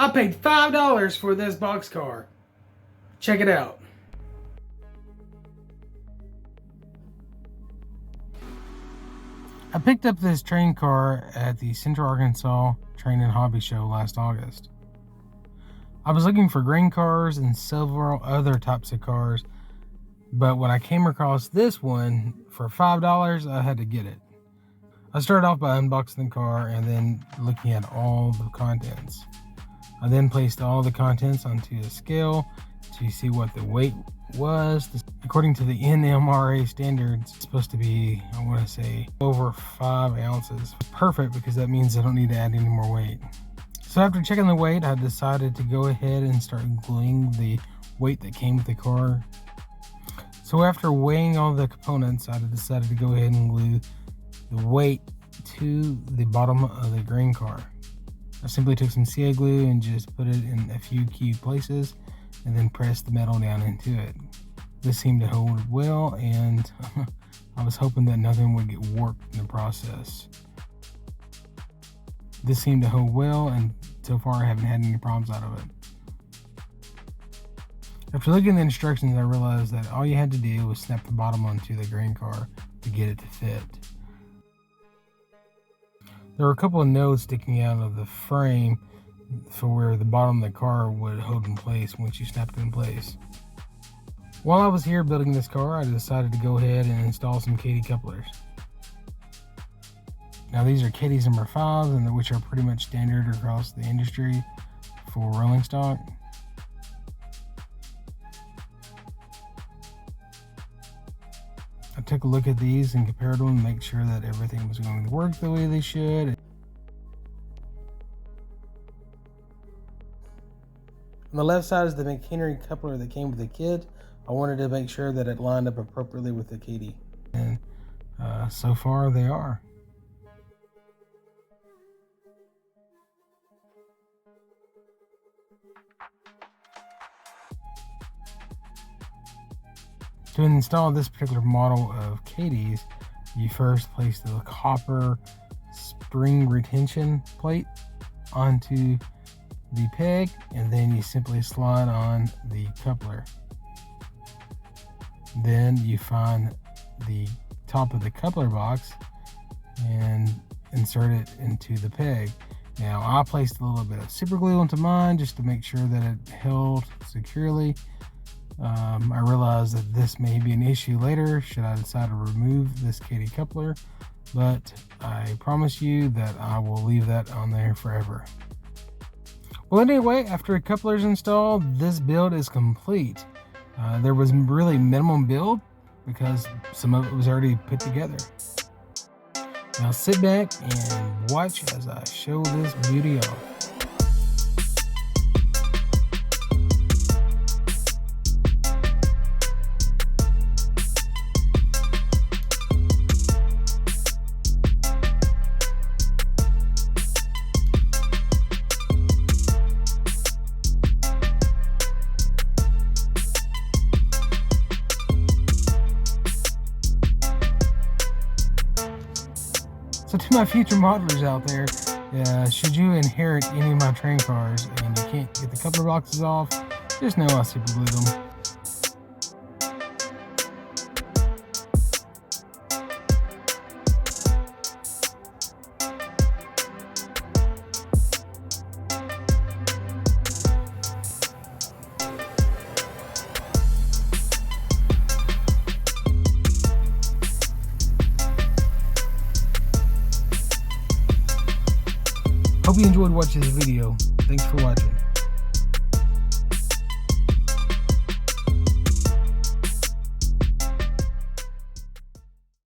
I paid $5 for this boxcar. Check it out. I picked up this train car at the Central Arkansas Train and Hobby Show last August. I was looking for grain cars and several other types of cars, but when I came across this one for $5, I had to get it. I started off by unboxing the car and then looking at all the contents. I then placed all the contents onto a scale to see what the weight was. According to the NMRA standards, it's supposed to be, I want to say, over 5 ounces. Perfect, because that means I don't need to add any more weight. So after checking the weight, I decided to go ahead and start gluing the weight that came with the car. So after weighing all the components, I decided to go ahead and glue the weight to the bottom of the grain car. I simply took some CA glue and just put it in a few key places and then pressed the metal down into it. This seemed to hold well, and I was hoping that nothing would get warped in the process. This seemed to hold well, and so far I haven't had any problems out of it. After looking at the instructions, I realized that all you had to do was snap the bottom onto the grain car to get it to fit. There were a couple of nodes sticking out of the frame for where the bottom of the car would hold in place once you snapped it in place. While I was here building this car, I decided to go ahead and install some Kadee couplers. Now these are Kadee's number 5s, and which are pretty much standard across the industry for rolling stock. I took a look at these and compared them to make sure that everything was going to work the way they should. On the left side is the McHenry coupler that came with the kit. I wanted to make sure that it lined up appropriately with the Kadee, and so far they are. To install this particular model of Kadee's, you first place the copper spring retention plate onto the peg, and then you simply slide on the coupler. Then you find the top of the coupler box and insert it into the peg. Now I placed a little bit of super glue onto mine just to make sure that it held securely. I realize that this may be an issue later should I decide to remove this Kadee coupler, but I promise you that I will leave that on there forever. Well, anyway, after a coupler is installed, this build is complete. There was really minimum build because some of it was already put together. Now sit back and watch as I show this beauty off. So to my future modelers out there, should you inherit any of my train cars and you can't get the coupler boxes off, just know I super glued them. Hope you enjoyed watching this video. Thanks for watching.